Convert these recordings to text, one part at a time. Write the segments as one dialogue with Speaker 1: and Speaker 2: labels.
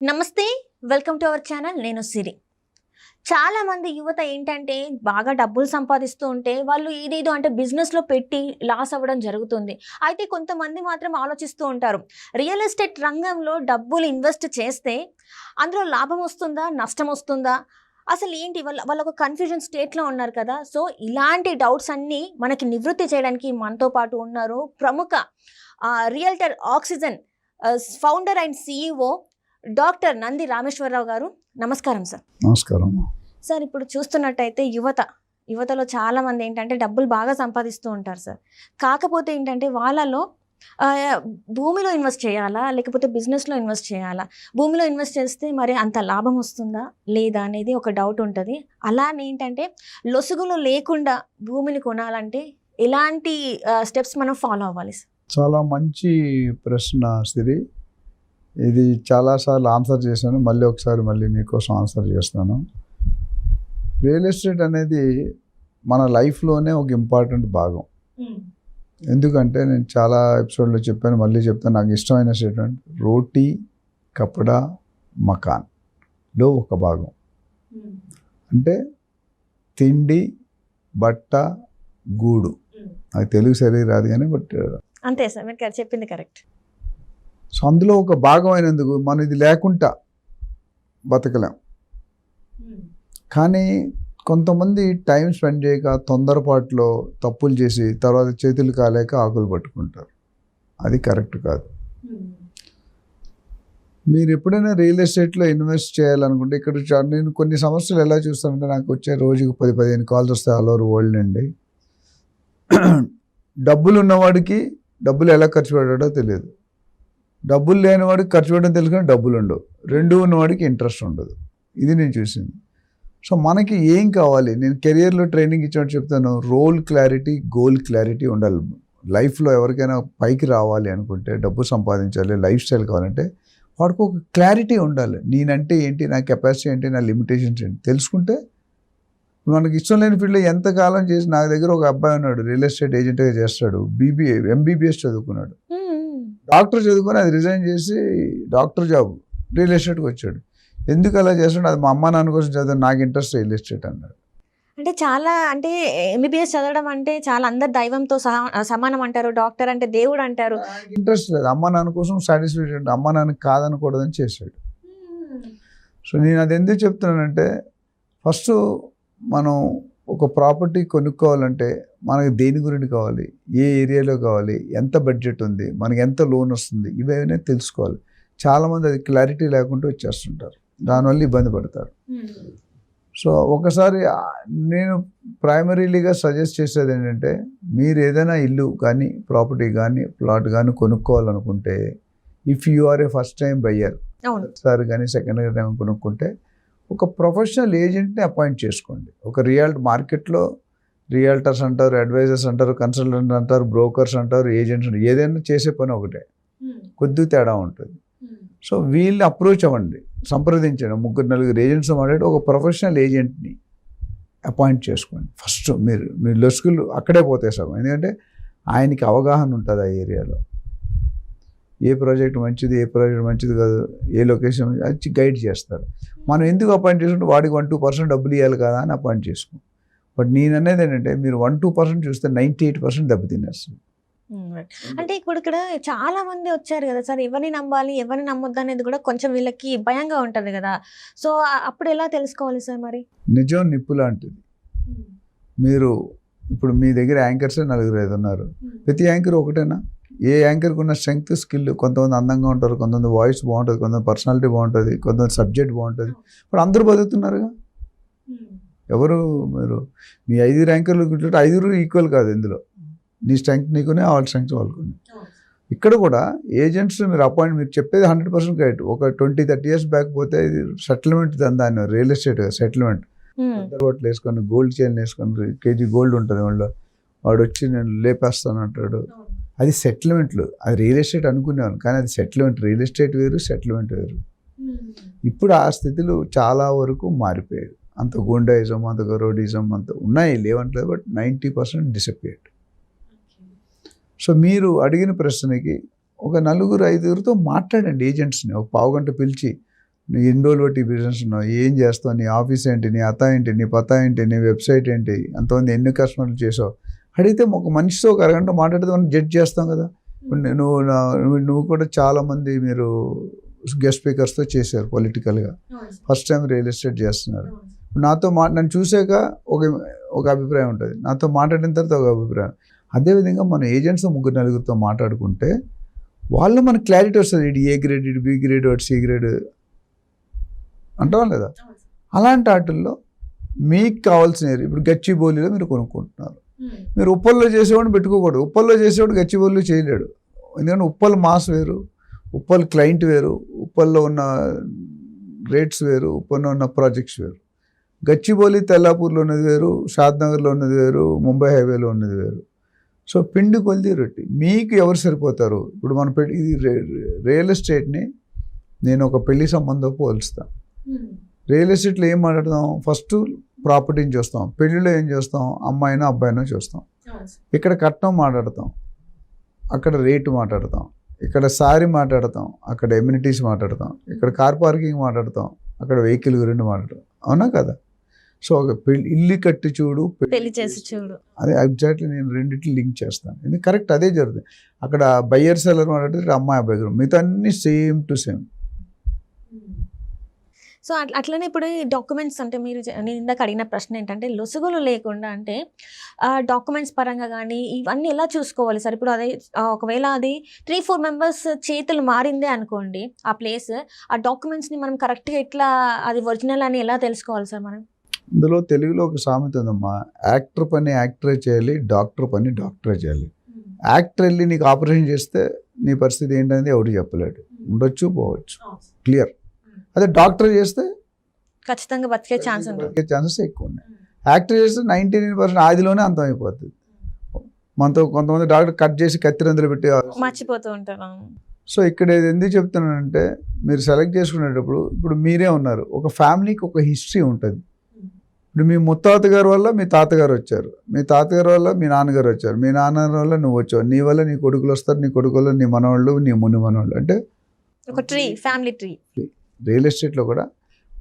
Speaker 1: నమస్తే. Welcome to our channel. నేను సిరి. చాలా మంది యువత ఏంటంటే బాగా డబ్బులు సంపాదిస్తూ ఉంటే వాళ్ళు ఇదేదో అంటే బిజినెస్‌లో పెట్టి లాస్ అవ్వడం జరుగుతుంది. అయితే కొంతమంది మాత్రం ఆలోచిస్తూ ఉంటారు. రియల్ ఎస్టేట్ రంగంలో డబ్బులు ఇన్వెస్ట్ చేస్తే అందులో లాభం వస్తుందా? నష్టం వస్తుందా? అసలు ఏంటి వాళ్ళొక కన్‌ఫ్యూజన్ స్టేట్‌లో ఉన్నారు కదా! సో, ఇలాంటి డౌట్స్ అన్నీ మనకి నివృత్తి చేయడానికి మనతో పాటు ఉన్నారు ప్రముఖ realtor oxygen founder and CEO doctor Nandi Rameshwar Rao గారు. నమస్కారం సార్.
Speaker 2: నమస్కారం.
Speaker 1: సార్, ఇప్పుడు చూస్తున్నట్టయితే యువతలో చాలా మంది ఏంటంటే డబ్బులు బాగా సంపాదిస్తూ ఉంటారు సార్. కాకపోతే ఏంటంటే వాళ్ళలో భూమిలో ఇన్వెస్ట్ చేయాలా? లేకపోతే బిజినెస్‌లో ఇన్వెస్ట్ చేయాలా? భూమిలో ఇన్వెస్ట్ చేస్తే మరి అంత లాభం వస్తుందా? లేదా? అనేది ఒక డౌట్ ఉంటది. అలానే ఏంటంటే లొసుగులు లేకుండా భూమిని కొనాలంటే ఎలాంటి స్టెప్స్ మనం ఫాలో అవ్వాలి సార్?
Speaker 2: చాలా మంచి ప్రశ్న సిరి. ఇది చాలాసార్లు ఆన్సర్ చేశాను. మళ్ళీ మీకోసం ఆన్సర్ చేస్తాను. రియల్ ఎస్టేట్ అనేది మన లైఫ్లోనే ఒక ఇంపార్టెంట్ భాగం. ఎందుకంటే నేను చాలా ఎపిసోడ్లో చెప్పాను, మళ్ళీ చెప్తాను. నాకు ఇష్టమైన స్టేట్మెంట్ రోటీ కపడా మకాన్లో ఒక భాగం. అంటే తిండి, బట్ట, గూడు. అది తెలుగు సరిగ్గా రాదు కానీ
Speaker 1: అంతే సార్, మీరు చెప్పింది కరెక్ట్.
Speaker 2: సో అందులో ఒక భాగం అయినందుకు మనం ఇది లేకుండా బతకలేం. కానీ కొంతమంది టైం స్పెండ్ చేయక తొందరపాటులో తప్పులు చేసి తర్వాత చేతులు కాలేక ఆకులు పట్టుకుంటారు. అది కరెక్ట్ కాదు. మీరు ఎప్పుడైనా రియల్ ఎస్టేట్లో ఇన్వెస్ట్ చేయాలనుకుంటే ఇక్కడ నేను కొన్ని సమస్యలు ఎలా చూస్తానంటే, నాకు వచ్చే రోజుకు 10-15 కాల్స్ వస్తాయి ఆల్ ఓవర్ వరల్డ్ నుండి. డబ్బులు ఉన్నవాడికి డబ్బులు ఎలా ఖర్చు పెట్టాడో తెలియదు, డబ్బులు లేనివాడికి ఖర్చు పెట్టడం తెలుసు కానీ డబ్బులు ఉండవు, రెండు ఉన్నవాడికి ఇంట్రెస్ట్ ఉండదు. ఇది నేను చూసింది. సో మనకి ఏం కావాలి? నేను కెరియర్లో ట్రైనింగ్ ఇచ్చినట్టు చెప్తాను, రోల్ క్లారిటీ, గోల్ క్లారిటీ ఉండాలి. లైఫ్లో ఎవరికైనా పైకి రావాలి అనుకుంటే, డబ్బు సంపాదించాలి, లైఫ్ స్టైల్ కావాలంటే వాడికి ఒక క్లారిటీ ఉండాలి. నేనంటే ఏంటి, నా కెపాసిటీ ఏంటి, నా లిమిటేషన్స్ ఏంటి తెలుసుకుంటే మనకి ఇష్టం లేని ఫీల్డ్లో ఎంతకాలం చేసి. నా దగ్గర ఒక అబ్బాయి ఉన్నాడు, రియల్ ఎస్టేట్ ఏజెంట్గా చేస్తాడు, ఎంబీబీఎస్ చదువుకున్నాడు, డాక్టర్ చదువుకొని అది రిజైన్ చేసి డాక్టర్ జాబ్ రియల్ ఎస్టేట్కి వచ్చాడు. ఎందుకు అలా చేస్తాడు? అది మా అమ్మ నాన్న కోసం చదివాను, నాకు ఇంట్రెస్ట్ రియల్ ఎస్టేట్ అన్నాడు.
Speaker 1: అంటే చాలా అంటే ఎంబీబీఎస్ చదవడం అంటే చాలా అందరు దైవంతో సమానం అంటారు, డాక్టర్ అంటే దేవుడు అంటారు.
Speaker 2: ఇంట్రెస్ట్ లేదు, అమ్మ నాన్న కోసం సాటిస్ఫాక్షన్, అమ్మ నాన్నకి కాదనకూడదని చేశాడు. సో నేను అది ఎందుకు చెప్తున్నానంటే, ఫస్ట్ మనం ఒక ప్రాపర్టీ కొనుక్కోవాలంటే మనకి దేని గురించి కావాలి, ఏ ఏరియాలో కావాలి, ఎంత బడ్జెట్ ఉంది, మనకి ఎంత లోన్ వస్తుంది, ఇవన్నీ తెలుసుకోవాలి. చాలామంది అది క్లారిటీ లేకుండా వచ్చేస్తుంటారు, దానివల్ల ఇబ్బంది పడతారు. సో ఒకసారి నేను ప్రైమరీలీగా సజెస్ట్ చేసేది ఏంటంటే, మీరు ఏదైనా ఇల్లు కానీ ప్రాపర్టీ కానీ ప్లాట్ కానీ కొనుక్కోవాలనుకుంటే, if you are a first time buyer, ఒకసారి కానీ సెకండ్ టైం కొనుక్కుంటే ఒక ప్రొఫెషనల్ ఏజెంట్ని అపాయింట్ చేసుకోండి. ఒక మార్కెట్లో రియల్టర్స్ అంటారు, అడ్వైజర్స్ అంటారు, కన్సల్టెంట్ అంటారు, బ్రోకర్స్ అంటారు, ఏజెంట్స్ అంటారు. ఏదైనా చేసే పని ఒకటే, కొద్ది తేడా ఉంటుంది. సో వీళ్ళని అప్రోచ్ అవ్వండి, సంప్రదించండి. 3-4 ఏజెంట్స్ మాట్లాడి ఒక ప్రొఫెషనల్ ఏజెంట్ని అపాయింట్ చేసుకోండి. ఫస్ట్ మీరు లొసుగులు అక్కడే పోతాయి సగం. ఎందుకంటే ఆయనకి అవగాహన ఉంటుంది ఆ ఏరియాలో, ఏ ప్రాజెక్ట్ మంచిది, ఏ ప్రాజెక్ట్ మంచిది కాదు, ఏ లొకేషన్ మంచి గైడ్ చేస్తారు. మనం ఎందుకు అపాయింట్ చేసుకుంటే వాడికి 1-2% డబ్బులు ఇవ్వాలి కదా అని అపాయింట్ చేసుకోం. బట్ నేను అనేది ఏంటంటే, మీరు 1-2% చూస్తే 98% దెబ్బతినేస్తుంది.
Speaker 1: అంటే ఇప్పుడు ఇక్కడ చాలా మంది వచ్చారు కదా సార్, ఎవరిని నమ్మాలి ఎవరిని నమ్మొద్దు అనేది కూడా కొంచెం వీళ్ళకి భయంగా ఉంటుంది కదా. సో అప్పుడు ఎలా తెలుసుకోవాలి సార్? మరి
Speaker 2: నిజం నిప్పు లాంటిది. మీరు ఇప్పుడు మీ దగ్గర యాంకర్సే 4-5 ఉన్నారు, ప్రతి యాంకర్ ఒకటేనా? ఏ యాంకర్కి ఉన్న స్ట్రెంగ్త్, స్కిల్. కొంతమంది అందంగా ఉంటారు, కొంతమంది వాయిస్ బాగుంటుంది, కొంతమంది పర్సనాలిటీ బాగుంటుంది, కొంతమంది సబ్జెక్ట్ బాగుంటుంది. ఇప్పుడు అందరూ బతుకుతున్నారుగా. ఎవరు మీరు మీ 5 యాంకర్లు 5 ఈక్వల్ కాదు. ఇందులో నీ స్ట్రెంగ్త్ నీకునే, వాళ్ళ స్ట్రెంగ్త్ వాళ్ళకునే. ఇక్కడ కూడా ఏజెంట్స్ మీరు చెప్పేది 100% కరెక్ట్. ఒక 20-30 years బ్యాక్ పోతే ఇది సెటిల్మెంట్ దందాన్ని, రియల్ ఎస్టేట్ సెటిల్మెంట్. బట్టలు వేసుకొని, గోల్డ్ చైన్ వేసుకొని, కేజీ గోల్డ్ ఉంటుంది వాళ్ళలో, వాడు వచ్చి నేను లేపేస్తాను అంటాడు. అది సెటిల్మెంట్లు. అది రియల్ ఎస్టేట్ అనుకునేవాళ్ళు, కానీ అది సెటిల్మెంట్. రియల్ ఎస్టేట్ వేరు, సెటిల్మెంట్ వేరు. ఇప్పుడు ఆ స్థితిలో చాలా వరకు మారిపోయాయి. అంత గూండాయిజం, అంత గరోడిజం అంత ఉన్నాయి, లేవంటలేదు. But 90% disappeared. సో మీరు అడిగిన ప్రశ్నకి ఒక 4-5తో మాట్లాడండి ఏజెంట్స్ని. ఒక పావుగంట పిలిచి నువ్వు ఎన్ని రోజులు బట్టి బిజినెస్ ఉన్నావు, ఏం చేస్తావు, నీ ఆఫీస్ ఏంటి, నీ అత్త ఏంటి, నీ పతా ఏంటి, నీ వెబ్సైట్ ఏంటి, అంతమంది ఎన్ని కస్టమర్లు చేసావు అడిగితే ఒక మనిషితో ఒక అరగంట మాట్లాడితే మనం జడ్జ్ చేస్తాం కదా. నువ్వు కూడా చాలామంది మీరు గెస్ట్ స్పీకర్స్తో చేశారు పొలిటికల్గా, ఫస్ట్ టైం రియల్ ఎస్టేట్ చేస్తున్నారు. నాతో నన్ను చూసాక ఒక అభిప్రాయం ఉంటుంది, నాతో మాట్లాడిన తర్వాత ఒక అభిప్రాయం. అదేవిధంగా మన ఏజెంట్స్ 3-4 మాట్లాడుకుంటే వాళ్ళు మనకు క్లారిటీ వస్తుంది, ఇటు ఏ గ్రేడ్, ఇటు బి గ్రేడ్, ఇటు సి గ్రేడ్ అంటాం లేదా. అలాంటి వాటిల్లో మీకు కావాల్సిన ఇప్పుడు గచ్చిబౌలిలో మీరు కొనుక్కుంటున్నారు, మీరు ఉప్పల్లో చేసేవాడిని పెట్టుకోకూడదు. ఉప్పల్లో చేసేవాడు గచ్చిబౌలిలో చేయలేడు, ఎందుకంటే ఉప్పల్ మాస్ వేరు, ఉప్పల్ క్లయింట్ వేరు, ఉప్పల్లో ఉన్న రేట్స్ వేరు, ఉప్పల్లో ఉన్న ప్రాజెక్ట్స్ వేరు. గచ్చిబౌలి తెల్లాపూర్లో ఉన్నది వేరు, షాద్నగర్లో ఉన్నది వేరు, ముంబై హైవేలో ఉన్నది వేరు. సో పిండి కొలిది రొట్టి మీకు ఎవరు సరిపోతారు. ఇప్పుడు మన ఇది రియల్ ఎస్టేట్ని నేను ఒక పెళ్లి సంబంధం పోల్స్తాను. రియల్ ఎస్టేట్లో ఏం మాట్లాడతాం, ఫస్ట్ ప్రాపర్టీని చూస్తాం, పెళ్ళిలో ఏం చూస్తాం, అమ్మాయినా అబ్బాయినా చూస్తాం. ఇక్కడ కట్నం మాట్లాడతాం, అక్కడ రేటు మాట్లాడతాం, ఇక్కడ సారీ మాట్లాడతాం, అక్కడ ఎమ్యూనిటీస్ మాట్లాడతాం, ఇక్కడ కార్ పార్కింగ్ మాట్లాడతాం, అక్కడ వెహికల్ గురించి మాట్లాడతాం. అవునా కదా. సో ఒక ఇల్లు కట్టి చూడు,
Speaker 1: పెళ్లి చేసి చూడు,
Speaker 2: అదే ఎగ్జాక్ట్లీ నేను రెండింటిని లింక్ చేస్తాను. ఎందుకంటే కరెక్ట్ అదే జరుగుతుంది. అక్కడ బయ్యర్ సెల్లర్ మాట్లాడితే అమ్మాయి అబ్బాయి గురించి, మిగతా అన్ని సేమ్ టు సేమ్.
Speaker 1: సో అట్లనే ఇప్పుడు ఈ డాక్యుమెంట్స్ అంటే నేను ఇందాక అడిగిన ప్రశ్న ఏంటంటే లొసుగులు లేకుండా అంటే డాక్యుమెంట్స్ పరంగా కానీ ఇవన్నీ ఎలా చూసుకోవాలి సార్. ఇప్పుడు అదే ఒకవేళ అది 3-4 మెంబర్స్ చేతులు మారిందే అనుకోండి ఆ ప్లేస్, ఆ డాక్యుమెంట్స్ని మనం కరెక్ట్గా ఎట్లా అది ఒరిజినల్ అని ఎలా తెలుసుకోవాలి సార్ మనం.
Speaker 2: ఇందులో తెలుగులో ఒక సామెత ఉందమ్మా, యాక్టర్ పని యాక్టరే చేయాలి, డాక్టర్ పని డాక్టరే చేయాలి. యాక్టర్ వెళ్ళి నీకు ఆపరేషన్ చేస్తే నీ పరిస్థితి ఏంటనేది ఎవడు చెప్పలేడు, ఉండొచ్చు పోవచ్చు, క్లియర్. అదే డాక్టర్ చేస్తే
Speaker 1: ఖచ్చితంగా బతికే
Speaker 2: ఛాన్సెస్ ఎక్కువ ఉన్నాయి. యాక్టర్ చేస్తే 99% ఆదిలోనే అంతమైపోతుంది. మనతో కొంతమంది డాక్టర్ కట్ చేసి కత్తిరందులు పెట్టి
Speaker 1: మర్చిపోతూ ఉంటారు.
Speaker 2: సో ఇక్కడ ఎందుకు చెప్తున్నానంటే మీరు సెలెక్ట్ చేసుకునేటప్పుడు ఇప్పుడు మీరే ఉన్నారు, ఒక ఫ్యామిలీకి ఒక హిస్టరీ ఉంటుంది. ఇప్పుడు మీ ముత్తాత గారి వల్ల మీ తాతగారు వచ్చారు, మీ తాతగారి వల్ల మీ నాన్నగారు వచ్చారు, మీ నాన్నగారి వల్ల నువ్వు వచ్చావు, నీ వల్ల నీ కొడుకులు వస్తారు, నీ కొడుకులు నీ మనవాళ్ళు, నీ ముని మనవాళ్ళు. అంటే
Speaker 1: ఒక ట్రీ, ఫ్యామిలీ ట్రీ.
Speaker 2: రియల్ ఎస్టేట్లో కూడా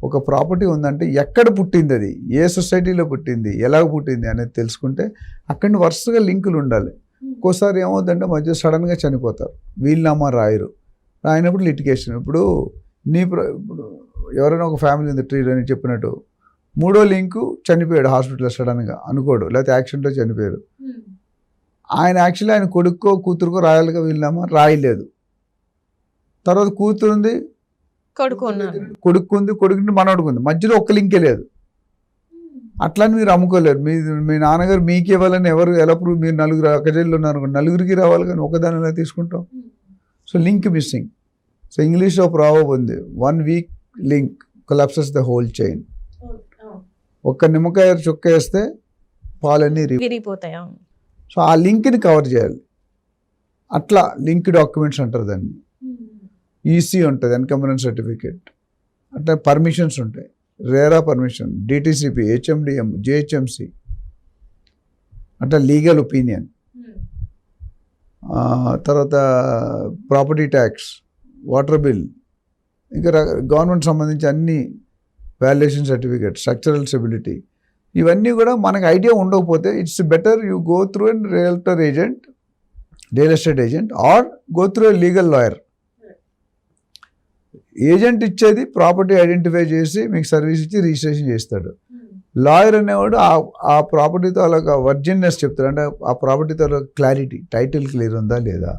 Speaker 2: ఒక ప్రాపర్టీ ఉందంటే ఎక్కడ పుట్టింది, అది ఏ సొసైటీలో పుట్టింది, ఎలా పుట్టింది అనేది తెలుసుకుంటే అక్కడి వరుసగా లింకులు ఉండాలి. ఒక్కోసారి ఏమవుతుందంటే మధ్య సడన్గా చనిపోతారు, వీళ్ళమ్మ రాయరు, రాయినప్పుడు లిటిగేషన్. ఇప్పుడు ఇప్పుడు ఎవరైనా ఒక ఫ్యామిలీ ఉంది ట్రీలో అని చెప్పినట్టు, 3వ లింకు చనిపోయాడు హాస్పిటల్లో సడన్గా అనుకోడు, లేకపోతే యాక్సిడెంట్లో చనిపోయారు. యాక్చువల్లీ ఆయన కొడుకో కూతురుకో రాయాలిగా, వీళ్ళమ్మ రాయలేదు. తర్వాత కూతురుంది, కొడుకుంది, కొడుకుని మనవడుకుంది, మధ్యలో ఒక్క లింకే లేదు. అట్లని మీరు అమ్ముకోలేరు. మీ నాన్నగారు మీకు ఇవ్వాలని ఎవరు ఎలా ప్రూవ్, మీరు 4 అక్కజల్లు ఉన్నారు, 4కి రావాలి కానీ ఒకదాని ఎలా తీసుకుంటాం. So link missing. సో ఇంగ్లీష్లో ప్రావర్బ్ ఉంది, 1 weak link collapses the whole chain. ఒక్క నిమ్మకాయ చుక్క వేస్తే పాలన్నీ
Speaker 1: విరిగిపోతాయి.
Speaker 2: సో ఆ లింక్ని కవర్ చేయాలి. అట్లా లింక్ డాక్యుమెంట్స్ అంటారు దాన్ని. ఈసీ ఉంటుంది, ఎన్కంబరెన్స్ సర్టిఫికేట్, అంటే పర్మిషన్స్ ఉంటాయి, రేరా పర్మిషన్, డిటిసిపి, హెచ్ఎండిఎం, జిహెచ్ఎంసి, అంటే లీగల్ ఒపీనియన్, తర్వాత ప్రాపర్టీ ట్యాక్స్, వాటర్ బిల్, ఇంకా గవర్నమెంట్ సంబంధించి అన్ని వాల్యుయేషన్ సర్టిఫికేట్, స్ట్రక్చరల్ స్టెబిలిటీ, ఇవన్నీ కూడా మనకు ఐడియా ఉండకపోతే it's better you go through an real estate agent or go through a legal lawyer. Agent ఇచ్చేది ప్రాపర్టీ ఐడెంటిఫై చేసి మీకు సర్వీస్ ఇచ్చి రిజిస్ట్రేషన్ చేస్తాడు. లాయర్ అనేవాడు ఆ ప్రాపర్టీతో అలాగ వర్జిన్నెస్ చెప్తాడు, అంటే ఆ ప్రాపర్టీతో క్లారిటీ, టైటిల్ క్లియర్ ఉందా లేదా,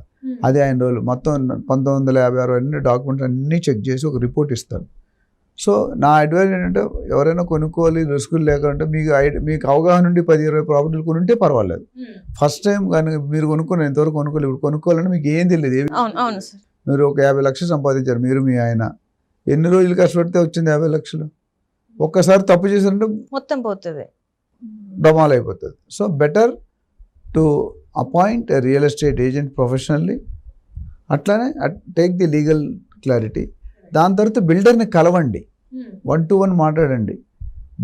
Speaker 2: అది ఆయన రోజులు మొత్తం 1956 అన్ని డాక్యుమెంట్స్ అన్నీ చెక్ చేసి ఒక రిపోర్ట్ ఇస్తాడు. సో నా అడ్వైజ్ ఏంటంటే ఎవరైనా కొనుక్కోవాలి రిస్కులు లేకుంటే మీకు అవగాహన నుండి 10-20 ప్రాపర్టీలు కొనుంటే పర్వాలేదు. ఫస్ట్ టైం కానీ మీరు కొనుక్కొని ఎంతవరకు కొనుక్కోలేదు, ఇప్పుడు కొనుక్కోవాలంటే మీకు ఏం తెలియదు. మీరు ఒక 50 లక్షలు సంపాదించారు, మీరు మీ ఆయన ఎన్ని రోజులు కష్టపడితే వచ్చింది 50 లక్షలు. ఒక్కసారి తప్పు చేసినట్టు
Speaker 1: మొత్తం పోతుంది,
Speaker 2: డమాల్ అయిపోతుంది. So better to appoint a real estate agent professionally, అట్లానే టేక్ ది లీగల్ క్లారిటీ. దాని తర్వాత బిల్డర్ని కలవండి, 1-to-1 మాట్లాడండి,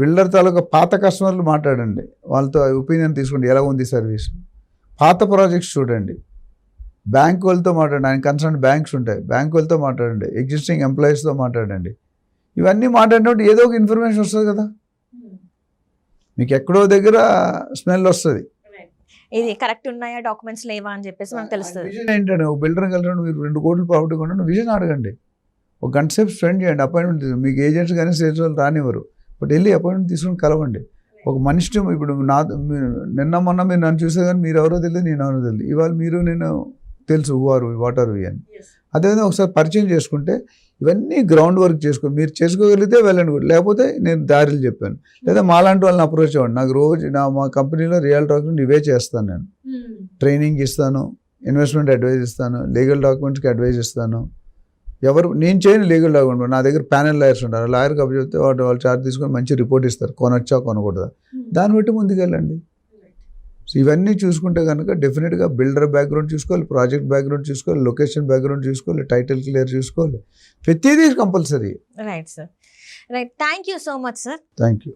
Speaker 2: బిల్డర్ తాలూకా పాత కస్టమర్లు మాట్లాడండి, వాళ్ళతో ఒపీనియన్ తీసుకోండి, ఎలా ఉంది సర్వీస్, పాత ప్రాజెక్ట్స్ చూడండి, బ్యాంక్ వాళ్ళతో మాట్లాడండి, ఆయన కన్సర్న్ బ్యాంక్స్ ఉంటాయి, బ్యాంక్ వాళ్ళతో మాట్లాడండి, ఎగ్జిస్టింగ్ ఎంప్లాయీస్తో మాట్లాడండి. ఇవన్నీ మాట్లాడినప్పుడు ఏదో ఒక ఇన్ఫర్మేషన్ వస్తుంది కదా, మీకు ఎక్కడో దగ్గర స్మెల్ వస్తుంది.
Speaker 1: ఇది కరెక్ట్ ఉన్నాయా, డాక్యుమెంట్స్ లేవా అని చెప్పేసి మనకు తెలుస్తుంది.
Speaker 2: విజన్ ఏంటంటే ఒక బిల్డర్ కలిసి మీరు 2 కోట్ల ప్రాపర్టీ కొనండి, విజన్ అడగండి, ఒక గంట సేపు స్పెండ్ చేయండి, అపాయింట్మెంట్ తీసుకోండి. మీకు ఏజెంట్స్ కానీ సేల్స్ వాళ్ళు రానివ్వరు, బట్ వెళ్ళి అపాయింట్మెంట్ తీసుకొని కలవండి. ఒక మనిషి ఇప్పుడు నిన్న మొన్న మీరు నన్ను చూసే కానీ మీరు ఎవరో తెలియదు, నేను ఎవరో తెలియదు. ఇవాళ మీరు నేను తెలుసు వాట్ ఆర్ వి అని. అదేవిధంగా ఒకసారి పరిచయం చేసుకుంటే ఇవన్నీ గ్రౌండ్ వర్క్ చేసుకోండి. మీరు చేసుకోగలిగితే వెళ్ళండి, లేకపోతే నేను దారిలు చెప్పాను. లేదా మాలాంటి వాళ్ళని అప్రోచ్ అవ్వండి. నాకు రోజు మా కంపెనీలో రియల్ డాక్యుమెంట్ ఇవే చేస్తాను, నేను ట్రైనింగ్ ఇస్తాను, ఇన్వెస్ట్మెంట్ అడ్వైజ్ ఇస్తాను, లీగల్ డాక్యుమెంట్స్కి అడ్వైజ్ ఇస్తాను. నేను చేయను లీగల్ డాక్యుమెంట్, నా దగ్గర ప్యానెల్ లాయర్స్ ఉంటారు. లాయర్కి అప్పు చెప్తే వాళ్ళు చార్జ్ తీసుకొని మంచి రిపోర్ట్ ఇస్తారు, కొనొచ్చా కొనకూడదా, దాన్ని బట్టి ముందుకెళ్ళండి. సో ఇవన్నీ చూసుకుంటే కనుక డెఫినెట్గా బిల్డర్ బ్యాక్గ్రౌండ్ చూసుకోవాలి, ప్రాజెక్ట్ బ్యాక్గ్రౌండ్ చూసుకోవాలి, లొకేషన్ బ్యాక్గ్రౌండ్ చూసుకోవాలి, టైటిల్ క్లియర్ చూసుకోవాలి, ప్రతిదీ compulsory.
Speaker 1: Right sir, right. Thank you so much sir.
Speaker 2: Thank you.